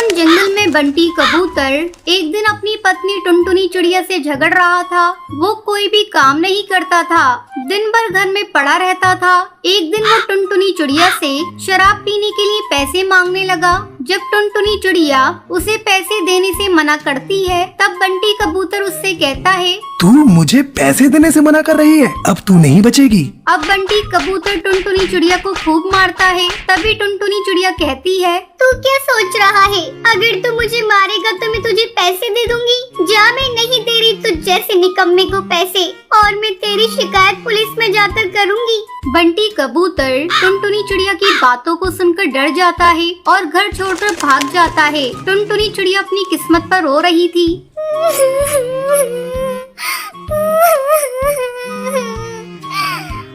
घन जंगल में बंटी कबूतर एक दिन अपनी पत्नी टुनटुनी चिड़िया से झगड़ रहा था। वो कोई भी काम नहीं करता था, दिन भर घर में पड़ा रहता था। एक दिन वो टुनटुनी चिड़िया से शराब पीने के लिए पैसे मांगने लगा। जब टुनटुनी चिड़िया उसे पैसे देने से मना करती है, तब बंटी कबूतर उससे कहता है, तू मुझे पैसे देने से मना कर रही है, अब तू नहीं बचेगी। अब बंटी कबूतर टुनटुनी चिड़िया को खूब मारता है। तभी टुनटुनी चिड़िया कहती है, तू क्या सोच रहा है? अगर तू मुझे मारेगा तो मैं तुझे पैसे दे दूंगी। जा, मैं नहीं दे रही तुझ जैसे निकम्मे को पैसे, और मैं तेरी शिकायत पुलिस में जाकर करूंगी। बंटी कबूतर टुनटुनी चिड़िया की बातों को सुनकर डर जाता है और घर छोड़कर भाग जाता है। टुनटुनी चिड़िया अपनी किस्मत पर रो रही थी।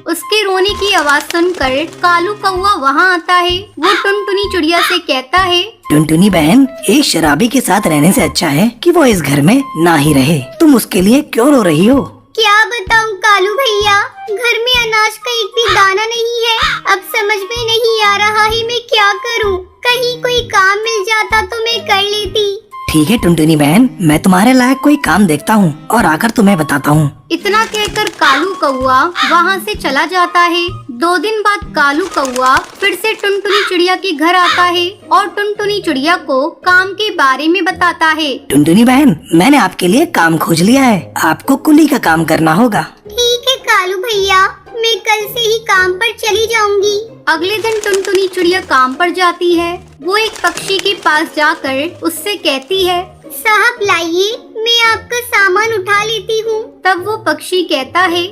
उसके रोने की आवाज सुनकर कालू कौवा वहाँ आता है। वो टुनटुनी चिड़िया से कहता है, टुनटुनी बहन, एक शराबी के साथ रहने से अच्छा है कि वो इस घर में ना ही रहे। तुम उसके लिए क्यों रो रही हो? क्या बताऊं कालू भैया, घर में अनाज का एक भी दाना नहीं है। अब समझ में नहीं आ रहा है मैं क्या करूं। कहीं कोई काम मिल जाता तो मैं कर लेती। ठीक है टुनटुनी बहन, मैं तुम्हारे लायक कोई काम देखता हूँ और आकर तुम्हें बताता हूँ। इतना कहकर कालू कौवा वहाँ से चला जाता है। 2 दिन बाद कालू कौवा फिर से टुनटुनी चिड़िया के घर आता है और टुनटुनी चिड़िया को काम के बारे में बताता है। टुनटुनी बहन, मैंने आपके लिए काम खोज लिया है, आपको कुली का काम करना होगा। ठीक है कालू भैया, मैं कल से ही काम पर चली जाऊंगी। अगले दिन टुनटुनी चिड़िया काम पर जाती है। वो एक पक्षी के पास जाकर उससे कहती है, साहब लाइए, मैं आपका सामान उठा लेती हूँ। तब वो पक्षी कहता है,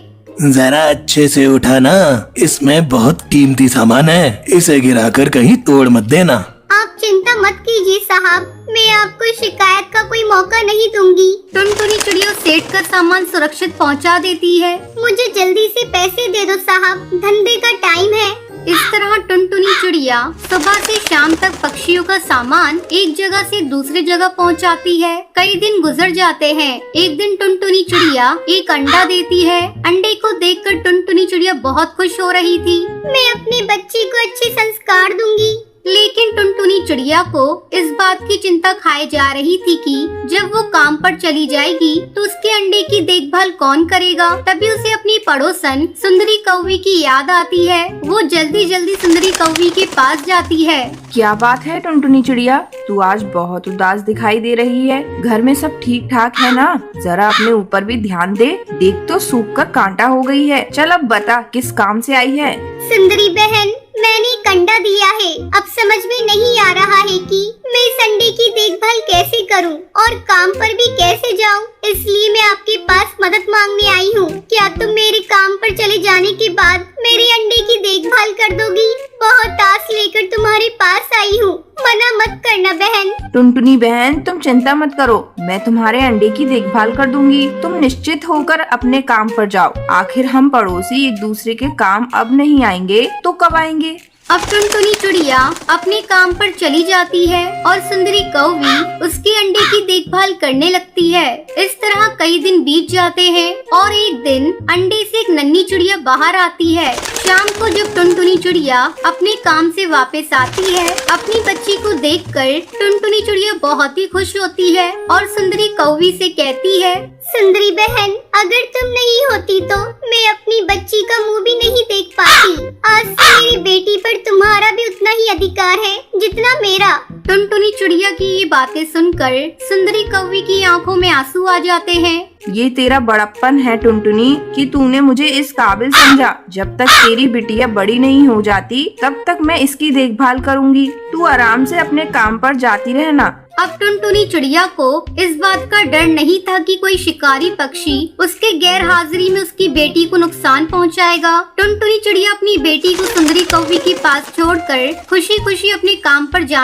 जरा अच्छे से उठाना, इसमें बहुत कीमती सामान है, इसे गिराकर कहीं तोड़ मत देना। आप चिंता मत कीजिए साहब, मैं आपको शिकायत का कोई मौका नहीं दूंगी। टुनटुनी चिड़िया सेठ का सामान सुरक्षित पहुंचा देती है। मुझे जल्दी से पैसे दे दो साहब, धंधे का टाइम है। इस तरह टुनटुनी चिड़िया सुबह से शाम तक पक्षियों का सामान एक जगह से दूसरी जगह पहुंचाती है। कई दिन गुजर जाते हैं। एक दिन टुनटुनी चिड़िया एक अंडा देती है। अंडे को देखकर टुनटुनी चिड़िया बहुत खुश हो रही थी। मैं अपनी बच्ची को अच्छे संस्कार दूंगी। लेकिन टुनटुनी चिड़िया को इस बात की चिंता खाए जा रही थी कि जब वो काम पर चली जाएगी तो उसके अंडे की देखभाल कौन करेगा। तभी उसे अपनी पड़ोसन सुंदरी कौवी की याद आती है। वो जल्दी जल्दी सुंदरी कौवी के पास जाती है। क्या बात है टुनटुनी चिड़िया, तू आज बहुत उदास दिखाई दे रही है। घर में सब ठीक ठाक है ना? जरा अपने ऊपर भी ध्यान दे, देख तो सूख कर कांटा हो गई है। चल अब बता, किस काम से आई है? सुंदरी बहन, मैंने एक अंडा दिया है। अब समझ में नहीं आ रहा है कि मैं इस अंडे की देखभाल कैसे करूं और काम पर भी कैसे जाऊं। इसलिए मैं आपके पास मदद मांगने आई हूं। क्या तुम मेरे काम पर चले जाने के बाद मेरे अंडे की देखभाल कर दोगी? बहुत आस लेकर तुम्हारे पास आई हूँ, मना मत करना बहन। टुनटुनी बहन, तुम चिंता मत करो, मैं तुम्हारे अंडे की देखभाल कर दूंगी। तुम निश्चित होकर अपने काम पर जाओ। आखिर हम पड़ोसी एक दूसरे के काम अब नहीं आएंगे तो कब आएंगे? अब टुनटुनी चिड़िया अपने काम पर चली जाती है और सुंदरी कौवी उसके अंडे की देखभाल करने लगती है। इस तरह कई दिन बीत जाते हैं और एक दिन अंडे से एक नन्ही चिड़िया बाहर आती है। शाम को जब टुनटुनी चिड़िया अपने काम से वापस आती है, अपनी बच्ची को देखकर टुनटुनी चिड़िया बहुत ही खुश होती है और सुंदरी कौवी से कहती है, सुंदरी बहन, अगर तुम नहीं होती तो मैं अपनी बच्ची का मुंह भी नहीं देख पाती। आज से मेरी बेटी पर तुम्हारा भी उतना ही अधिकार है जितना मेरा। टुनटुनी चिड़िया की ये बातें सुनकर सुंदरी कौवी की आंखों में आंसू आ जाते हैं। ये तेरा बड़प्पन है टुनटुनी कि तूने मुझे इस काबिल समझा। जब तक तेरी बिटिया बड़ी नहीं हो जाती तब तक मैं इसकी देखभाल करूंगी। तू आराम से अपने काम पर जाती रहना। अब टुनटुनी चिड़िया को इस बात का डर नहीं था कि कोई शिकारी पक्षी उसके गैर हाजिरी में उसकी बेटी को नुकसान पहुंचाएगा। टुनटुनी चिड़िया अपनी बेटी को सुंदरी कौवी के पास छोड़कर खुशी खुशी अपने काम पर जा